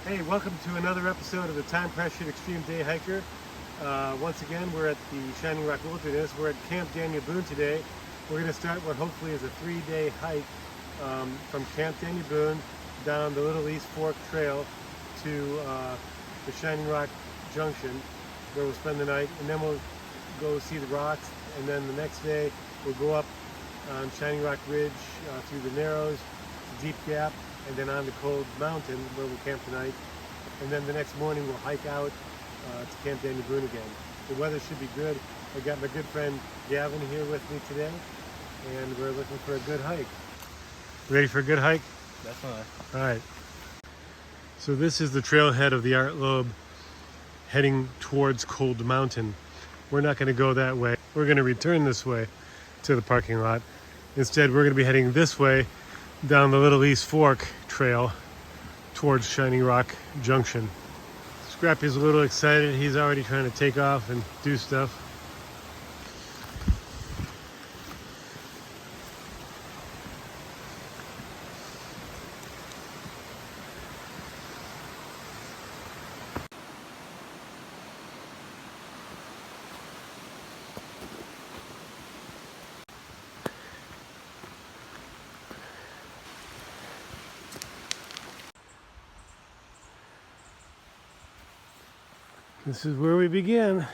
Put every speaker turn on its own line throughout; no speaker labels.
Hey, welcome to another episode of the Time Pressured Extreme Day Hiker. Once again, we're at the Shining Rock Wilderness. We're at Camp Daniel Boone today. We're going to start what hopefully is a 3-day hike from Camp Daniel Boone down the Little East Fork Trail to the Shining Rock Junction, where we'll spend the night, and then we'll go see the rocks, and then the next day we'll go up on Shining Rock Ridge through the Narrows, Deep Gap, and then on to Cold Mountain, where we'll camp tonight. And then the next morning we'll hike out to Camp Daniel Boone again. The weather should be good. I got my good friend Gavin here with me today, and we're looking for a good hike. Ready for a good hike?
Definitely.
All right. So this is the trailhead of the Art Loeb heading towards Cold Mountain. We're not going to go that way. We're going to return this way to the parking lot. Instead, we're going to be heading this way down the Little East Fork Trail towards Shining Rock Junction. Scrappy's a little excited. He's already trying to take off and do stuff. This is where we begin.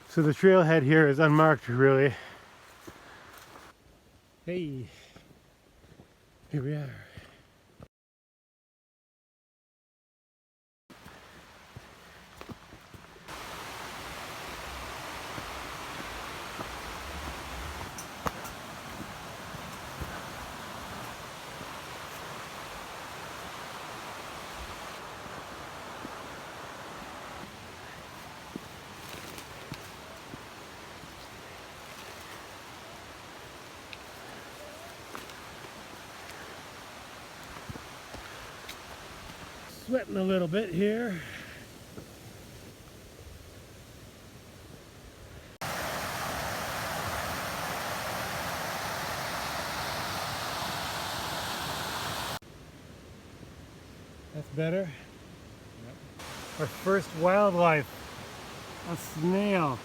So the trailhead here is unmarked, really. Hey, here we are. Sweating a little bit here. That's better.
Yep.
Our first wildlife, a snail.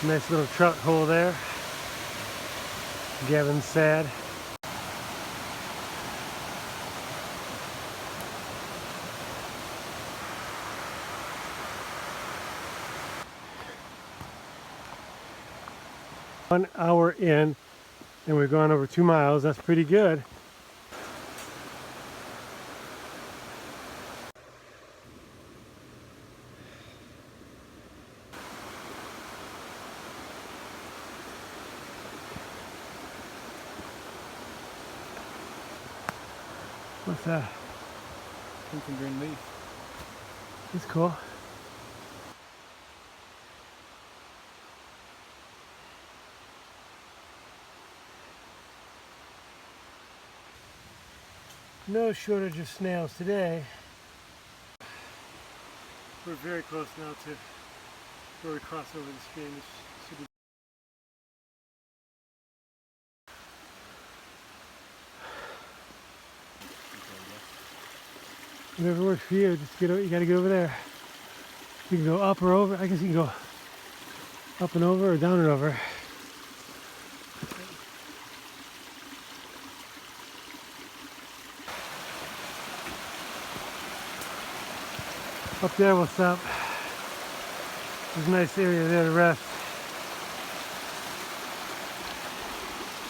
Nice little trout hole there. Gavin's sad. One hour in, and we've gone over 2 miles. That's pretty good. What's that?
Pink and green leaf.
It's cool. No shortage of snails today. We're very close now to where we cross over the stream. This should be whatever works for you. Just you gotta get over there. You can go up or over. I guess you can go up and over or down and over. Up there we'll stop. There's a nice area there to rest.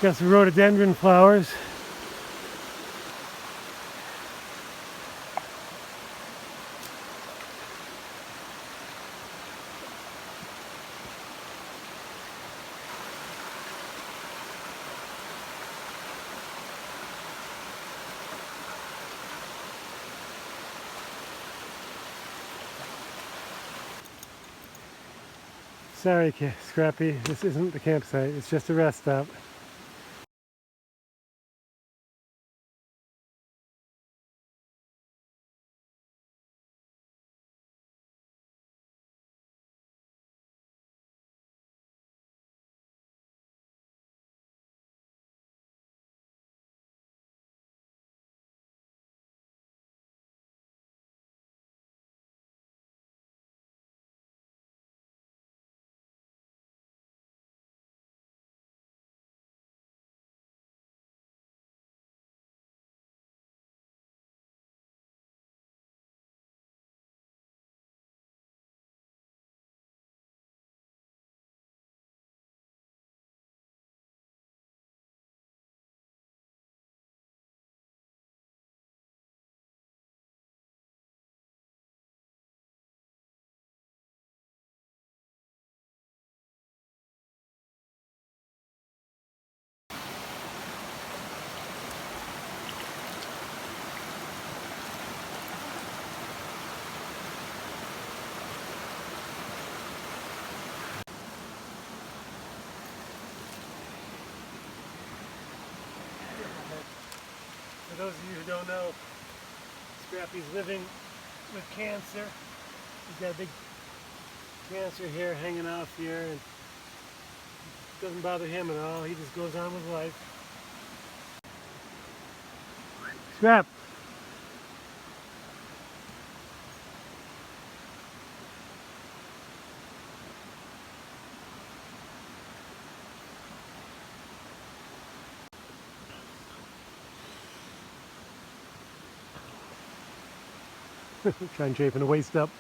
Got some rhododendron flowers. Sorry, Scrappy, this isn't the campsite, it's just a rest stop. For those of you who don't know, Scrappy's living with cancer. He's got a big cancer here hanging off here, and it doesn't bother him at all. He just goes on with life. Scrap! Try and chafing the waist up.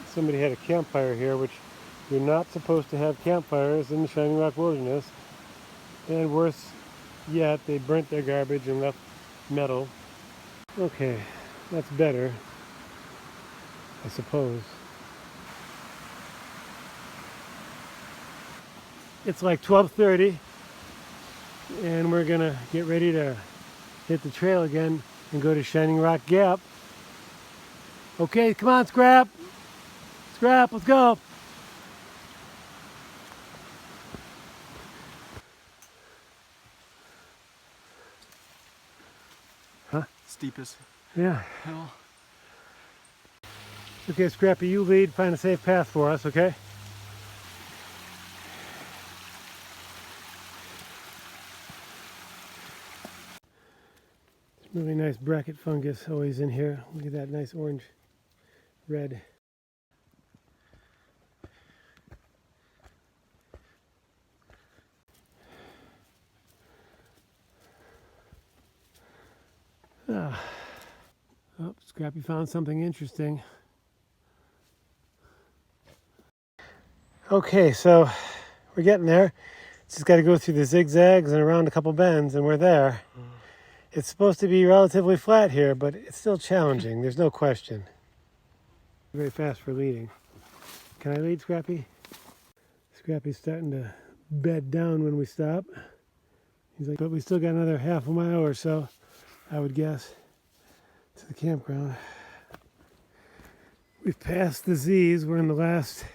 Somebody had a campfire here, which you're not supposed to have campfires in the Shining Rock Wilderness. And worse yet, they burnt their garbage and left metal. Okay, that's better, I suppose. It's like 12:30, and we're gonna get ready to hit the trail again and go to Shining Rock Gap. Okay, come on, Scrap! Scrap, let's go! Huh?
Steepest
Yeah.
hill.
Okay, Scrappy, you lead. Find a safe path for us, okay? Really nice bracket fungus always in here. Look at that nice orange, red. Ah. Oh, Scrappy found something interesting. Okay, so we're getting there. Just got to go through the zigzags and around a couple bends, and we're there. It's supposed to be relatively flat here, but it's still challenging. There's no question. Very fast for leading. Can I lead, Scrappy? Scrappy's starting to bed down when we stop. He's like, but we still got another half a mile or so, I would guess, to the campground. We've passed the Z's. We're in the last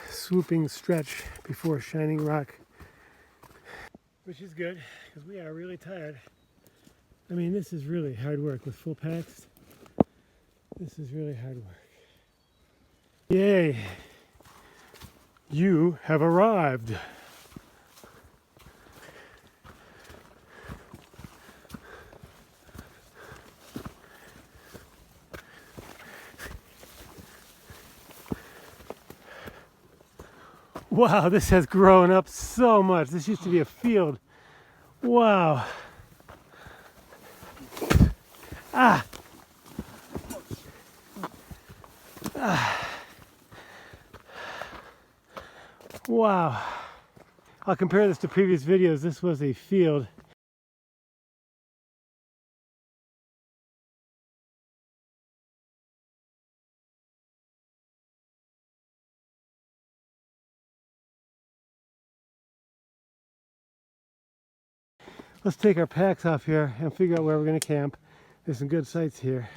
swooping stretch before Shining Rock, which is good because we are really tired. I mean, this is really hard work with full packs. This is really hard work. Yay! You have arrived. Wow, this has grown up so much. This used to be a field. Wow. Ah. Ah. Wow. I'll compare this to previous videos. This was a field. Let's take our packs off here and figure out where we're going to camp. There's some good sites here.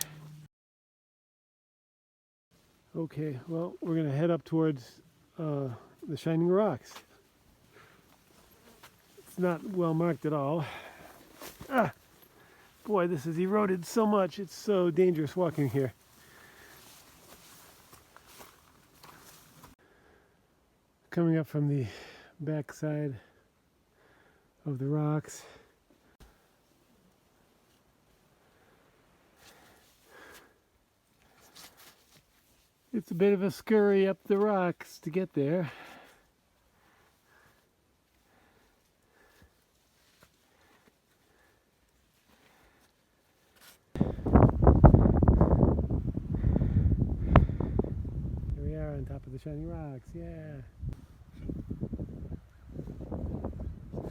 Okay, well, we're going to head up towards the Shining Rocks. It's not well marked at all. Ah, boy, this is eroded so much. It's so dangerous walking here. Coming up from the backside of the rocks. It's a bit of a scurry up the rocks to get there. Here we are on top of the Shining Rocks, yeah.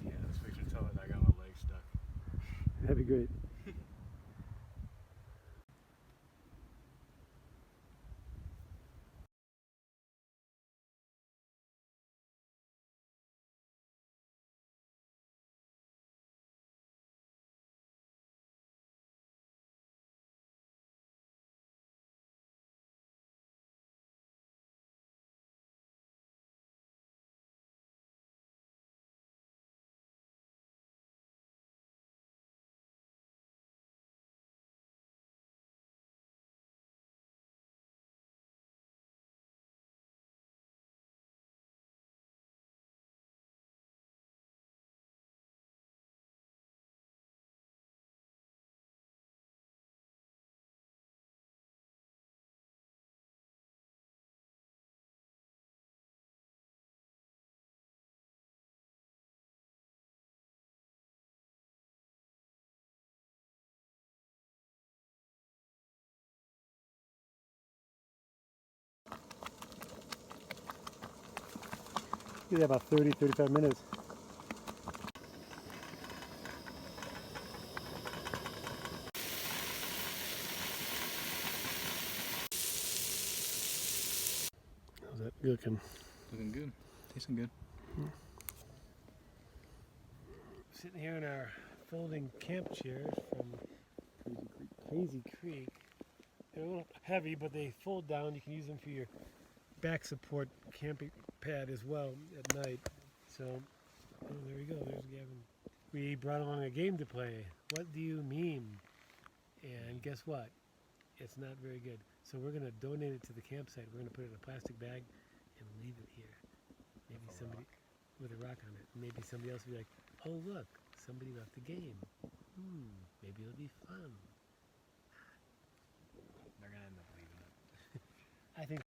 Yeah, this picture telling I got my leg stuck.
That'd be great. Be there about 30, 35 minutes. How's that looking?
Looking good. Tasting good.
Sitting here in our folding camp chairs from Crazy Creek. They're a little heavy, but they fold down. You can use them for your back support camping pad as well at night. So, oh, there we go. There's Gavin. We brought along a game to play. What do you mean? And guess what? It's not very good. So we're going to donate it to the campsite. We're going to put it in a plastic bag and leave it here. Maybe somebody with a rock on it. Maybe somebody else will be like, oh look, somebody left the game. Maybe it'll be fun.
They're gonna end up leaving it.
I think.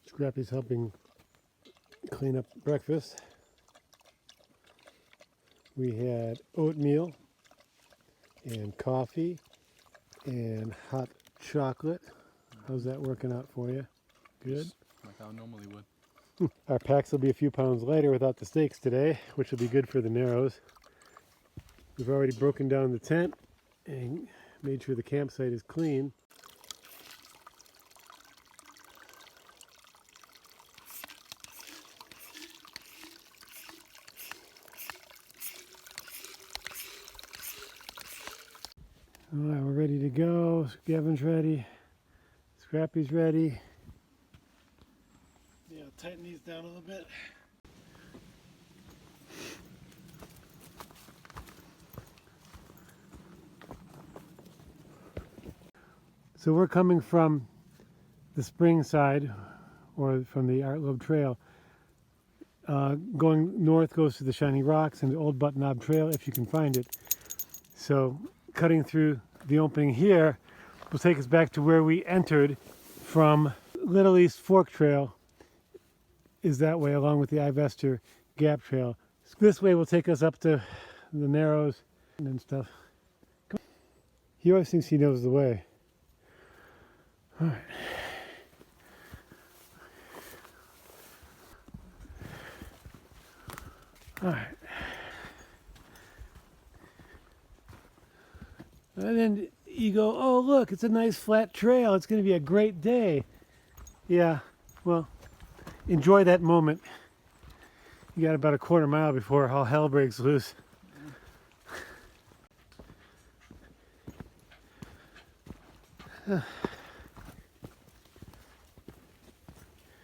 Scrappy's helping clean up breakfast. We had oatmeal and coffee and hot chocolate. How's that working out for you? Good?
Just like how I normally would.
Our packs will be a few pounds lighter without the steaks today, which will be good for the Narrows. We've already broken down the tent and made sure the campsite is clean. All right, we're ready to go. Gavin's ready. Scrappy's ready. Yeah, I'll tighten these down a little bit. So we're coming from the spring side, or from the Art Loeb Trail. Going north goes to the Shiny Rocks and the Old Butt Knob Trail, if you can find it. So cutting through the opening here will take us back to where we entered from. Little East Fork Trail is that way, along with the Ivester Gap Trail. This way will take us up to the Narrows and stuff. He always thinks he knows the way. All right. All right. And then you go, oh, look, it's a nice flat trail. It's going to be a great day. Yeah, well, enjoy that moment. You got about a quarter mile before all hell breaks loose.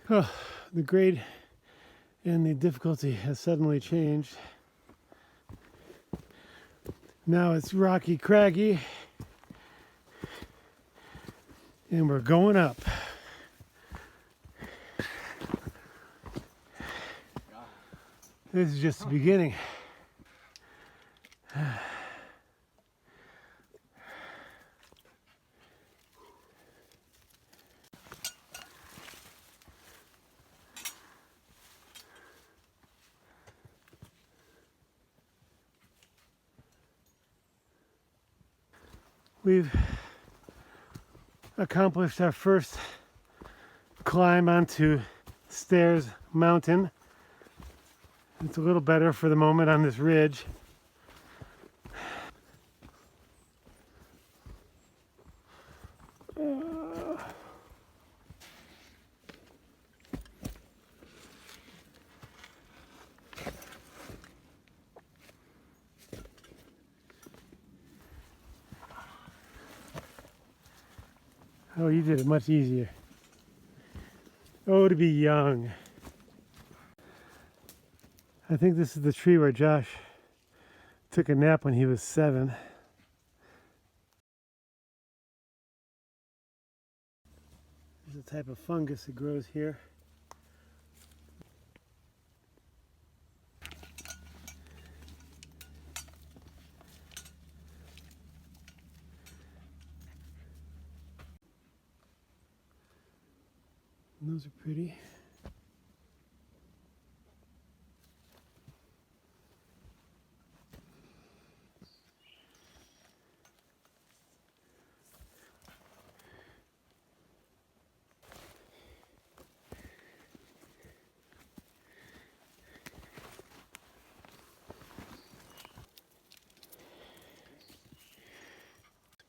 Oh, the grade and the difficulty has suddenly changed. Now it's rocky, craggy, and we're going up. This is just the beginning. We've accomplished our first climb onto Stairs Mountain. It's a little better for the moment on this ridge. Oh, you did it much easier. Oh, to be young. I think this is the tree where Josh took a nap when he was 7. There's a type of fungus that grows here. And those are pretty.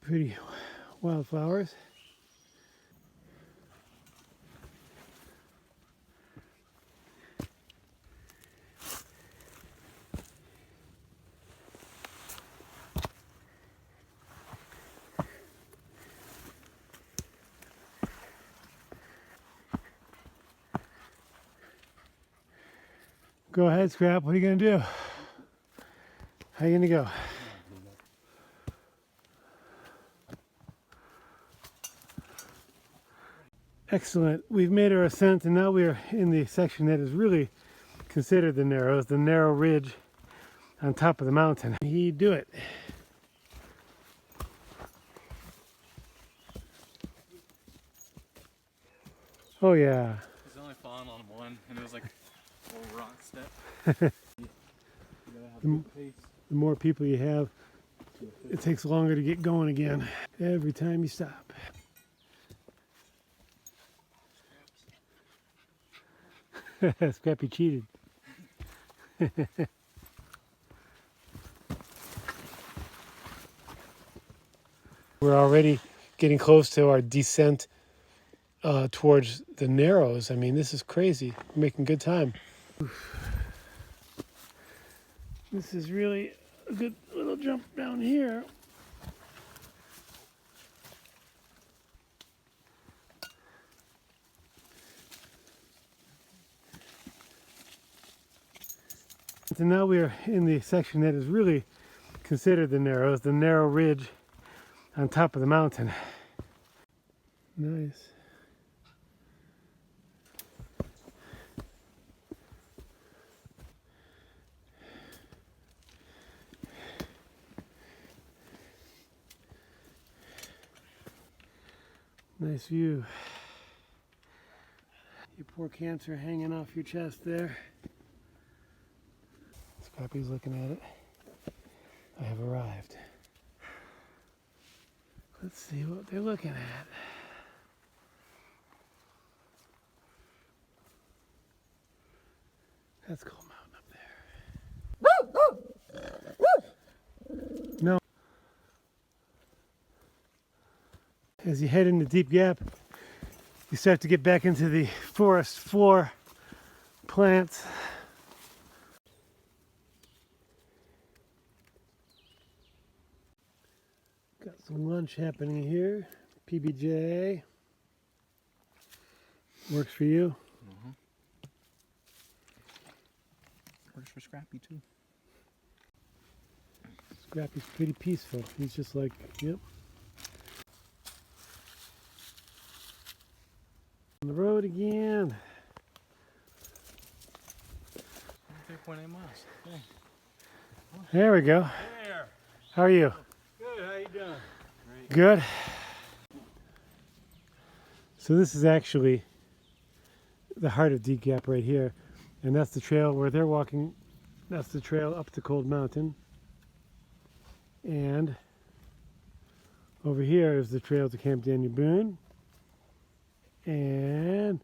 Pretty wildflowers. Go ahead, Scrap. What are you going to do? How are you going to go? Excellent. We've made our ascent and now we are in the section that is really considered the Narrows, the narrow ridge on top of the mountain. You do it. Oh yeah.
He's only fallen on one, and it was like a little rock step. You gotta have good pace.
The more people you have, it takes longer to get going again every time you stop. Scrappy cheated. We're already getting close to our descent towards the Narrows. I mean, this is crazy. We're making good time. This is really a good little jump down here. And now we are in the section that is really considered the Narrows, the narrow ridge on top of the mountain. Nice. Nice view. Your poor cancer hanging off your chest there. Scrappy's looking at it. I have arrived. Let's see what they're looking at. That's Cold Mountain up there. No. As you head into Deep Gap, you start to get back into the forest floor plants. Got some lunch happening here. PBJ. Works for you?
Mm-hmm. Works for Scrappy too.
Scrappy's pretty peaceful. He's just like, yep. On the road again.
3.8 miles. Okay.
There we go.
There.
How are you?
Good. How you doing? Great.
Good. So this is actually the heart of Deep Gap right here. And that's the trail where they're walking. That's the trail up to Cold Mountain. And over here is the trail to Camp Daniel Boone. And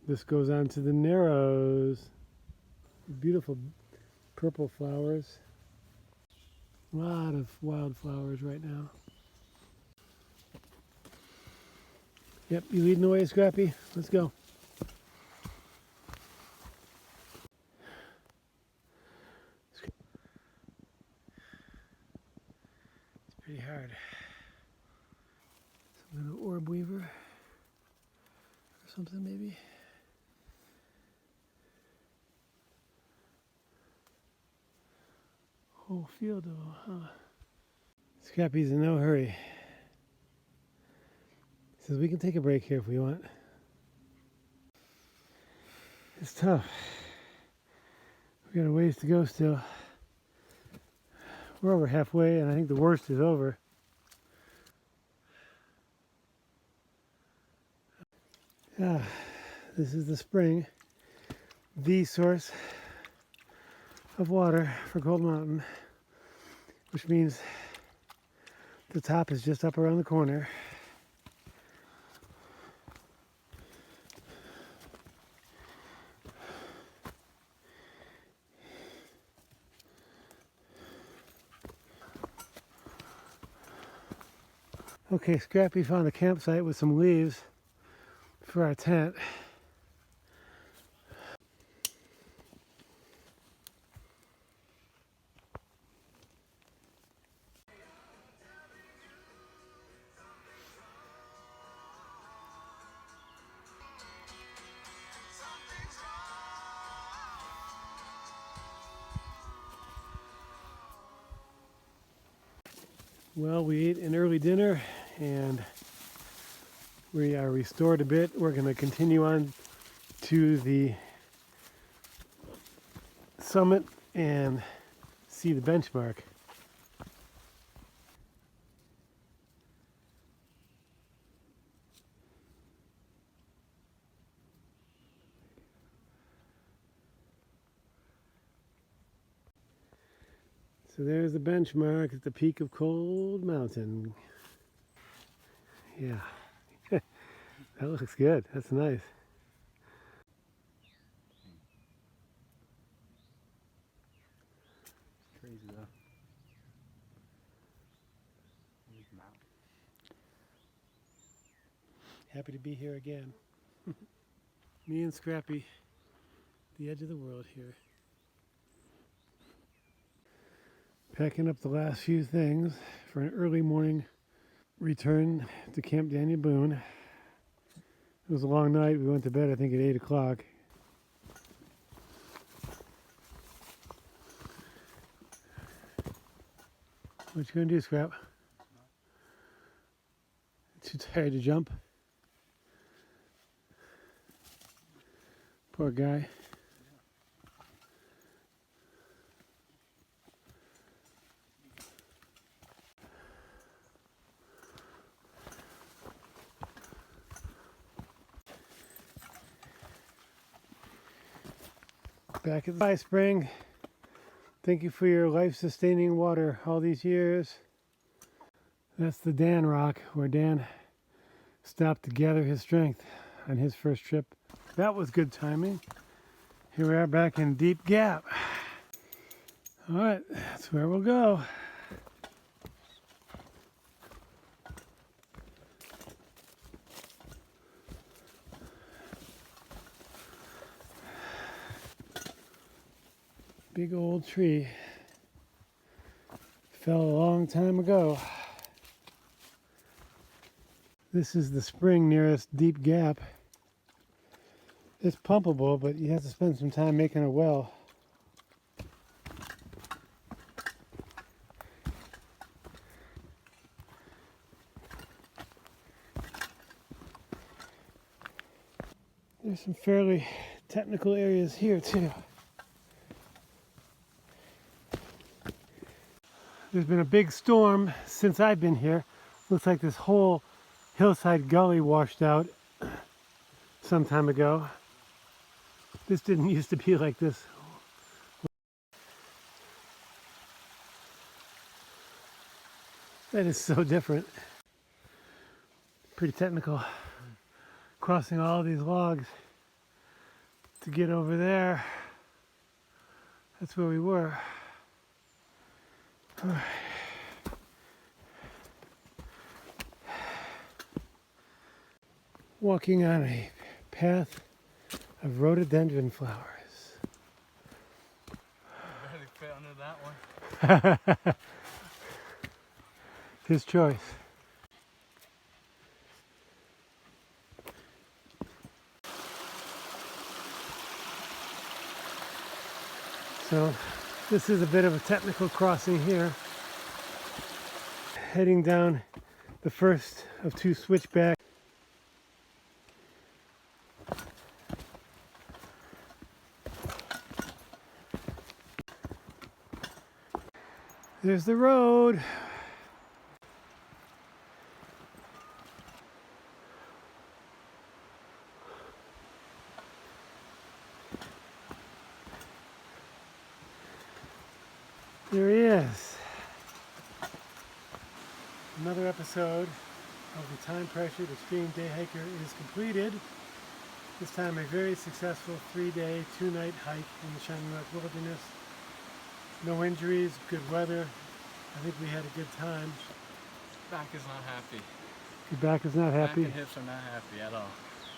this goes on to the Narrows. Beautiful purple flowers. A lot of wildflowers right now. Yep, you leading the way, Scrappy? Let's go. It's pretty hard. Some little orb weaver. something maybe. Whole field though, huh? Scrappy's in no hurry. He says we can take a break here if we want. It's tough. We got a ways to go still. We're over halfway and I think the worst is over. Ah, this is the spring, the source of water for Cold Mountain, which means the top is just up around the corner. Okay, Scrappy found a campsite with some leaves for our tent. Well, we ate an early dinner and we are restored a bit. We're going to continue on to the summit and see the benchmark. So there's the benchmark at the peak of Cold Mountain. Yeah, that looks good. That's nice.
Crazy though.
Happy to be here again. Me and Scrappy, the edge of the world here. Packing up the last few things for an early morning return to Camp Daniel Boone. It was a long night. We went to bed, I think, at 8 o'clock. What you gonna do, Scrap? Too tired to jump? Poor guy. Back at the High Spring. Thank you for your life-sustaining water all these years. That's the Dan Rock, where Dan stopped to gather his strength on his first trip. That was good timing. Here we are back in Deep Gap. All right, that's where we'll go. Big old tree. Fell a long time ago. This is the spring nearest Deep Gap. It's pumpable, but you have to spend some time making a well. There's some fairly technical areas here too. There's been a big storm since I've been here. Looks like this whole hillside gully washed out some time ago. This didn't used to be like this. That is so different. Pretty technical. Crossing all these logs to get over there. That's where we were. Walking on a path of rhododendron flowers.
I barely fit under that one.
His choice. So this is a bit of a technical crossing here. Heading down the first of two switchbacks. There's the road. There he is. Another episode of the Time Pressured Extreme Day Hiker is completed. This time a very successful 3-day, 2-night hike in the Shining Rock Wilderness. No injuries, good weather. I think we had a good time.
Back is not happy.
Your back is not happy?
Back and hips are not happy at all.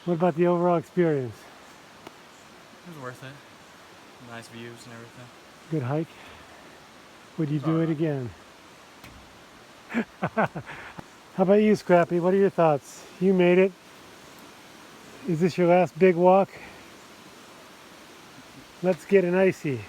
What about the overall experience?
It was worth it. Nice views and everything.
Good hike? Would you do it again? How about you, Scrappy? What are your thoughts? You made it. Is this your last big walk? Let's get an icy.